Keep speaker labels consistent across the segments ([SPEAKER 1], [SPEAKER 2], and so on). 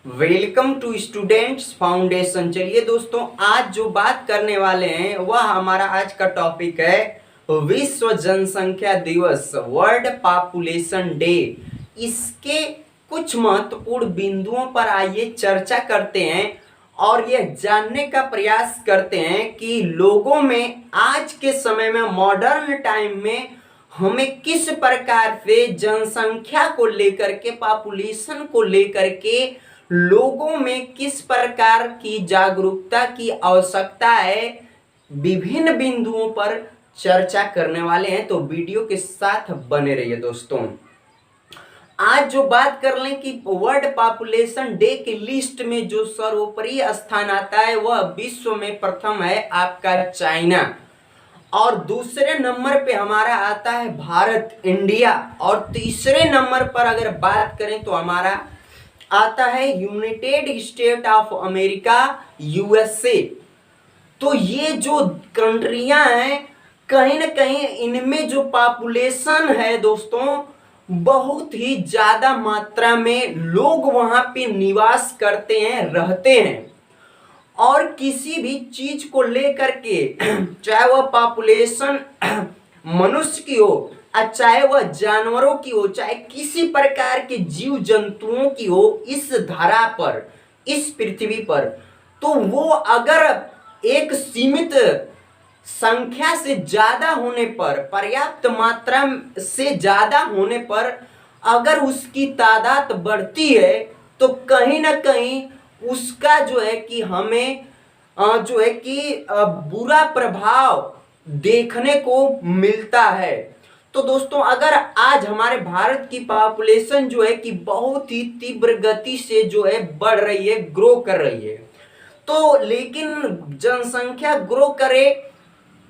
[SPEAKER 1] Welcome to students foundation. चलिए दोस्तों, आज जो बात करने वाले हैं वह हमारा आज का टॉपिक है विश्व जनसंख्या दिवस, वर्ल्ड पॉपुलेशन डे। इसके कुछ महत्वपूर्ण बिंदुओं पर आइए चर्चा करते हैं और यह जानने का प्रयास करते हैं कि लोगों में आज के समय में मॉडर्न टाइम में हमें किस प्रकार से जनसंख्या को लेकर के, पॉपुलेशन को लेकर के लोगों में किस प्रकार की जागरूकता की आवश्यकता है, विभिन्न बिंदुओं पर चर्चा करने वाले हैं। तो वीडियो के साथ बने रहिए दोस्तों। आज जो बात कर लें कि वर्ल्ड पॉपुलेशन डे की लिस्ट में जो सर्वोपरि स्थान आता है वह विश्व में प्रथम है आपका चाइना, और दूसरे नंबर पे हमारा आता है भारत, इंडिया, और तीसरे नंबर पर अगर बात करें तो हमारा आता है United state of America, USA. तो ये जो कंट्रियां हैं, कहीं ना कहीं इनमें जो पॉपुलेशन है दोस्तों, बहुत ही ज्यादा मात्रा में लोग वहां पे निवास करते हैं, रहते हैं। और किसी भी चीज को लेकर के चाहे वह पॉपुलेशन मनुष्य की हो, चाहे वह जानवरों की हो, चाहे किसी प्रकार के जीव जंतुओं की हो, इस धरा पर, इस पृथ्वी पर, तो वो अगर एक सीमित संख्या से ज्यादा होने पर, पर्याप्त मात्रा से ज्यादा होने पर अगर उसकी तादाद बढ़ती है तो कहीं ना कहीं उसका जो है कि हमें जो है कि बुरा प्रभाव देखने को मिलता है। तो दोस्तों, अगर आज हमारे भारत की पॉपुलेशन जो है कि बहुत ही तीव्र गति से जो है बढ़ रही है, ग्रो कर रही है, तो लेकिन जनसंख्या ग्रो करे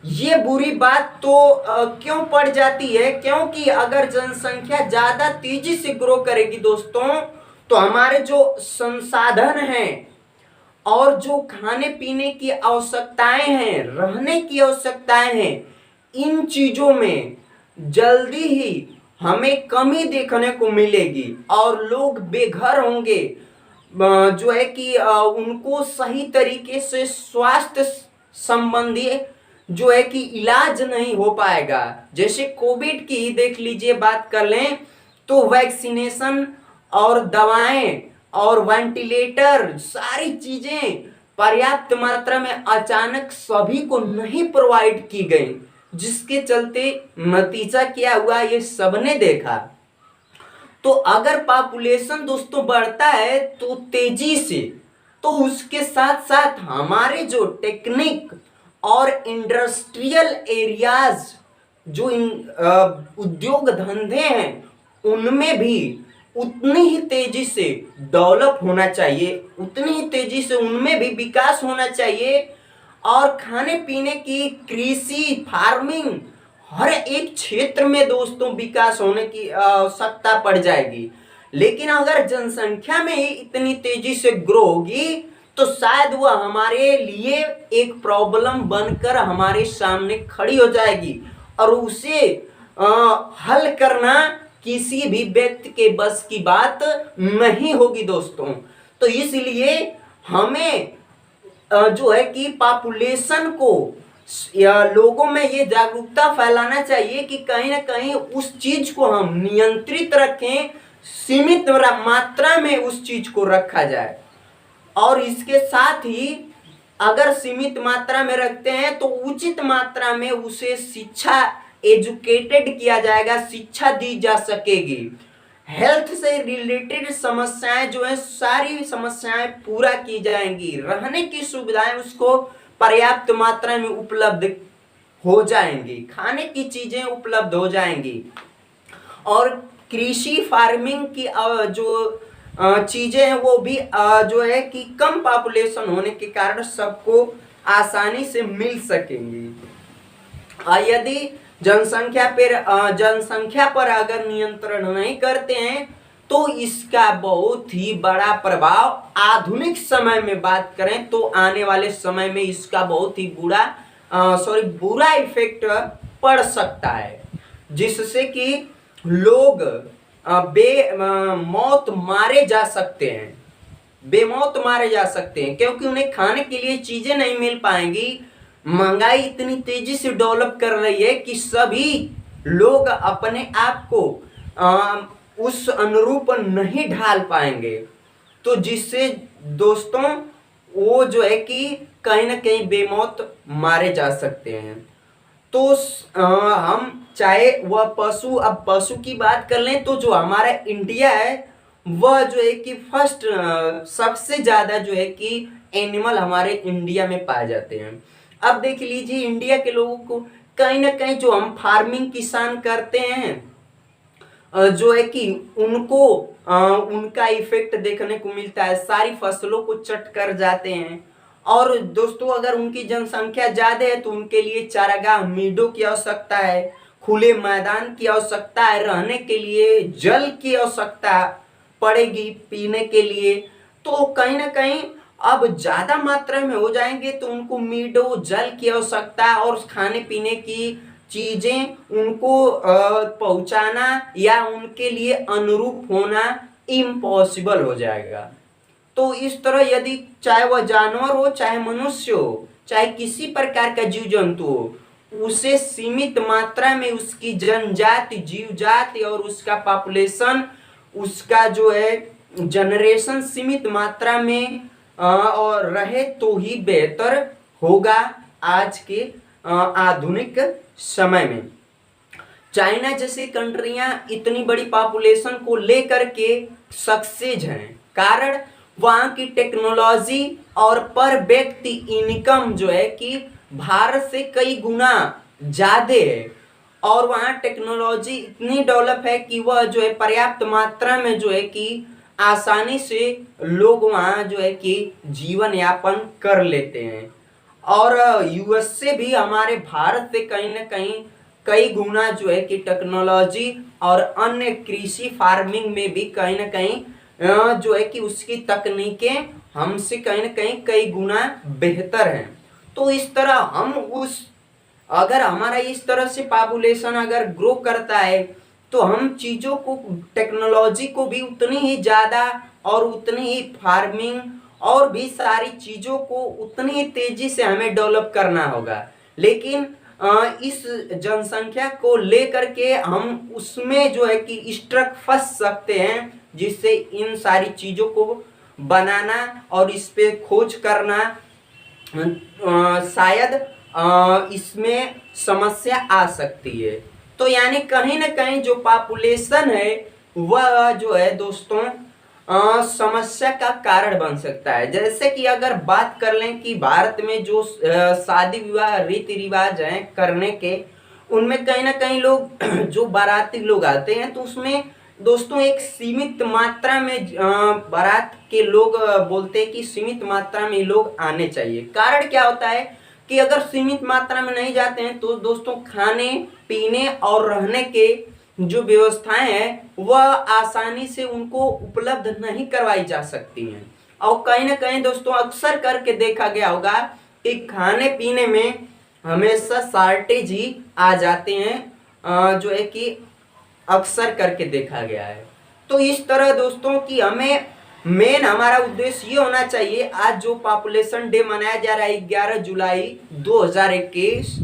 [SPEAKER 1] ये बुरी बात तो क्यों पड़ जाती है? क्योंकि अगर जनसंख्या ज्यादा तेजी से ग्रो करेगी दोस्तों, तो हमारे जो संसाधन हैं और जो खाने पीने की आवश्यकताएं हैं, रहने की आवश्यकताएं हैं, इन चीजों में जल्दी ही हमें कमी देखने को मिलेगी और लोग बेघर होंगे। जो है कि उनको सही तरीके से स्वास्थ्य संबंधी जो है कि इलाज नहीं हो पाएगा। जैसे कोविड की ही देख लीजिए, बात कर लें तो वैक्सीनेशन और दवाएं और वेंटिलेटर, सारी चीजें पर्याप्त मात्रा में अचानक सभी को नहीं प्रोवाइड की गई, जिसके चलते नतीजा क्या हुआ ये सबने देखा। तो अगर पॉपुलेशन दोस्तों बढ़ता है तो तेजी से, तो उसके साथ साथ हमारे जो टेक्निक और इंडस्ट्रियल एरियाज, जो उद्योग धंधे हैं, उनमें भी उतनी ही तेजी से डेवलप होना चाहिए, उतनी ही तेजी से उनमें भी विकास होना चाहिए। और खाने पीने की, कृषि, फार्मिंग, हर एक क्षेत्र में दोस्तों विकास होने की आवश्यकता पड़ जाएगी। लेकिन अगर जनसंख्या में ही इतनी तेजी से ग्रो होगी तो शायद वह हमारे लिए एक प्रॉब्लम बनकर हमारे सामने खड़ी हो जाएगी और उसे हल करना किसी भी व्यक्ति के बस की बात नहीं होगी दोस्तों। तो इसलिए हमें जो है कि पॉपुलेशन को या लोगों में ये जागरूकता फैलाना चाहिए कि कहीं ना कहीं उस चीज को हम नियंत्रित रखें, सीमित मात्रा में उस चीज को रखा जाए। और इसके साथ ही अगर सीमित मात्रा में रखते हैं तो उचित मात्रा में उसे शिक्षा, एजुकेटेड किया जाएगा, शिक्षा दी जा सकेगी। हेल्थ से रिलेटेड समस्याएं जो है, सारी समस्याएं पूरा की जाएंगी, रहने की सुविधाएं उसको पर्याप्त मात्रा में उपलब्ध हो जाएंगी, खाने की चीजें उपलब्ध हो जाएंगी। और कृषि, फार्मिंग की जो चीजें हैं वो भी जो है कि कम पॉपुलेशन होने के कारण सबको आसानी से मिल सकेंगी। यदि जनसंख्या पर अगर नियंत्रण नहीं करते हैं तो इसका बहुत ही बड़ा प्रभाव आधुनिक समय में बात करें तो आने वाले समय में इसका बहुत ही बुरा इफेक्ट पड़ सकता है, जिससे कि लोग मौत मारे जा सकते हैं। बेमौत मारे जा सकते हैं, क्योंकि उन्हें खाने के लिए चीजें नहीं मिल पाएंगी। महंगाई इतनी तेजी से डेवलप कर रही है कि सभी लोग अपने आप को उस अनुरूप नहीं ढाल पाएंगे, तो जिससे दोस्तों वो जो है कि कहीं ना कहीं बेमौत मारे जा सकते हैं। तो हम चाहे वह पशु, अब पशु की बात कर लें तो जो हमारा इंडिया है वह जो है कि फर्स्ट सबसे ज्यादा जो है कि एनिमल हमारे इंडिया में पाए जाते हैं। अब देख लीजिए इंडिया के लोगों को कहीं ना कहीं जो हम फार्मिंग किसान करते हैं जो है कि उनको उनका इफेक्ट देखने को मिलता है, सारी फसलों को चट कर जाते हैं। और दोस्तों अगर उनकी जनसंख्या ज्यादा है तो उनके लिए चारागाह, मीडो की आवश्यकता है, खुले मैदान की आवश्यकता है, रहने के लिए जल की आवश्यकता पड़ेगी पीने के लिए। तो कहीं ना कहीं अब ज्यादा मात्रा में हो जाएंगे तो उनको मीडो, जल की आवश्यकता और खाने पीने की चीजें उनको पहुंचाना या उनके लिए अनुरूप होना इम्पॉसिबल हो जाएगा। तो इस तरह यदि चाहे वह जानवर हो, चाहे मनुष्य हो, चाहे किसी प्रकार का जीव जंतु हो, उसे सीमित मात्रा में उसकी जनजाति, जीव जाति और उसका पॉपुलेशन, उसका जो है जनरेशन सीमित मात्रा में और रहे तो ही बेहतर होगा आज के आधुनिक समय में। चाइना जैसी कंट्रियां इतनी बड़ी पॉपुलेशन को लेकर के सक्सेस हैं, कारण वहां की टेक्नोलॉजी और पर व्यक्ति इनकम जो है कि भारत से कई गुना ज्यादा है। और वहाँ टेक्नोलॉजी इतनी डेवलप है कि वह जो है पर्याप्त मात्रा में जो है कि आसानी से लोग वहाँ जो है कि जीवन यापन कर लेते हैं। और यूएस से भी हमारे भारत से कहीं ना कहीं कई गुना जो है कि टेक्नोलॉजी और अन्य कृषि फार्मिंग में भी कहीं ना कहीं जो है कि उसकी तकनीकें हमसे कहीं ना कहीं कई गुना बेहतर हैं। तो इस तरह हम उस, अगर हमारा इस तरह से पॉपुलेशन अगर ग्रो करता है तो हम चीज़ों को, टेक्नोलॉजी को भी उतनी ही ज़्यादा और उतनी ही फार्मिंग और भी सारी चीज़ों को उतनी ही तेज़ी से हमें डेवलप करना होगा। लेकिन इस जनसंख्या को लेकर के हम उसमें जो है कि स्ट्रक फंस सकते हैं, जिससे इन सारी चीज़ों को बनाना और इस पे खोज करना शायद इसमें समस्या आ सकती है। तो यानी कहीं ना कहीं जो पॉपुलेशन है वह जो है दोस्तों समस्या का कारण बन सकता है। जैसे कि अगर बात कर लें कि भारत में जो शादी विवाह रीति रिवाज हैं करने के, उनमें कहीं ना कहीं लोग जो बाराती लोग आते हैं तो उसमें दोस्तों एक सीमित मात्रा में बारात के लोग बोलते हैं कि सीमित मात्रा में लोग आने चाहिए। कारण क्या होता है कि अगर सीमित मात्रा में नहीं जाते हैं तो दोस्तों खाने पीने और रहने के जो व्यवस्थाएं हैं वह आसानी से उनको उपलब्ध नहीं करवाई जा सकती हैं। और कहीं ना कहीं दोस्तों अक्सर करके देखा गया होगा कि खाने पीने में हमेशा शॉर्टेज ही आ जाते हैं, जो है कि अक्सर करके देखा गया है। तो इस तरह दोस्तों कि हमें मेन हमारा उद्देश्य ये होना चाहिए, आज जो पॉपुलेशन डे मनाया जा रहा है 11 जुलाई 2021,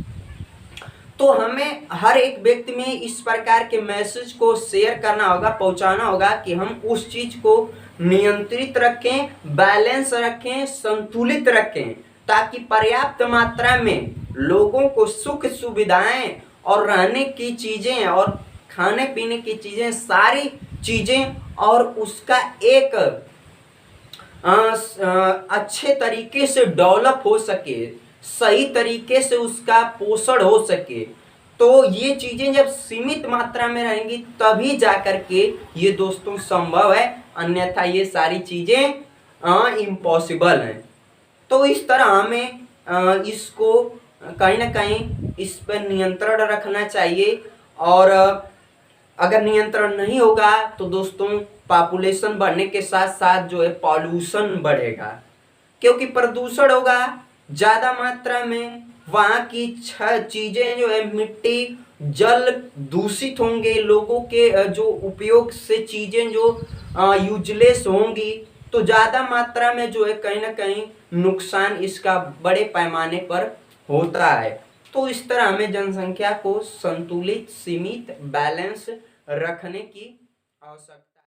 [SPEAKER 1] तो हमें हर एक व्यक्ति में इस प्रकार के मैसेज को शेयर करना होगा, पहुंचाना होगा कि हम उस चीज को नियंत्रित रखें, बैलेंस रखें, संतुलित रखें, ताकि पर्याप्त मात्रा में लोगों को सुख सुविधाएं और रहने की चीजें और खाने पीने की चीजें, सारी चीजें और उसका एक अच्छे तरीके से डेवलप हो सके, सही तरीके से उसका पोषण हो सके। तो ये चीजें जब सीमित मात्रा में रहेंगी तभी जाकर के ये दोस्तों संभव है, अन्यथा ये सारी चीजें इम्पॉसिबल हैं। तो इस तरह हमें इसको कहीं ना कहीं इस पर नियंत्रण रखना चाहिए। और अगर नियंत्रण नहीं होगा तो दोस्तों पॉपुलेशन बढ़ने के साथ साथ जो है पॉल्यूशन बढ़ेगा, क्योंकि प्रदूषण होगा ज़्यादा मात्रा में, वहाँ की चीज़ें जो है मिट्टी जल दूषित होंगे, लोगों के जो उपयोग से चीज़ें जो यूजलेस होंगी, तो ज़्यादा मात्रा में जो है कहीं ना कहीं नुकसान इसका बड़े पैमाने पर होता है। तो इस तरह हमें जनसंख्या को संतुलित, सीमित, बैलेंस रखने की आवश्यकता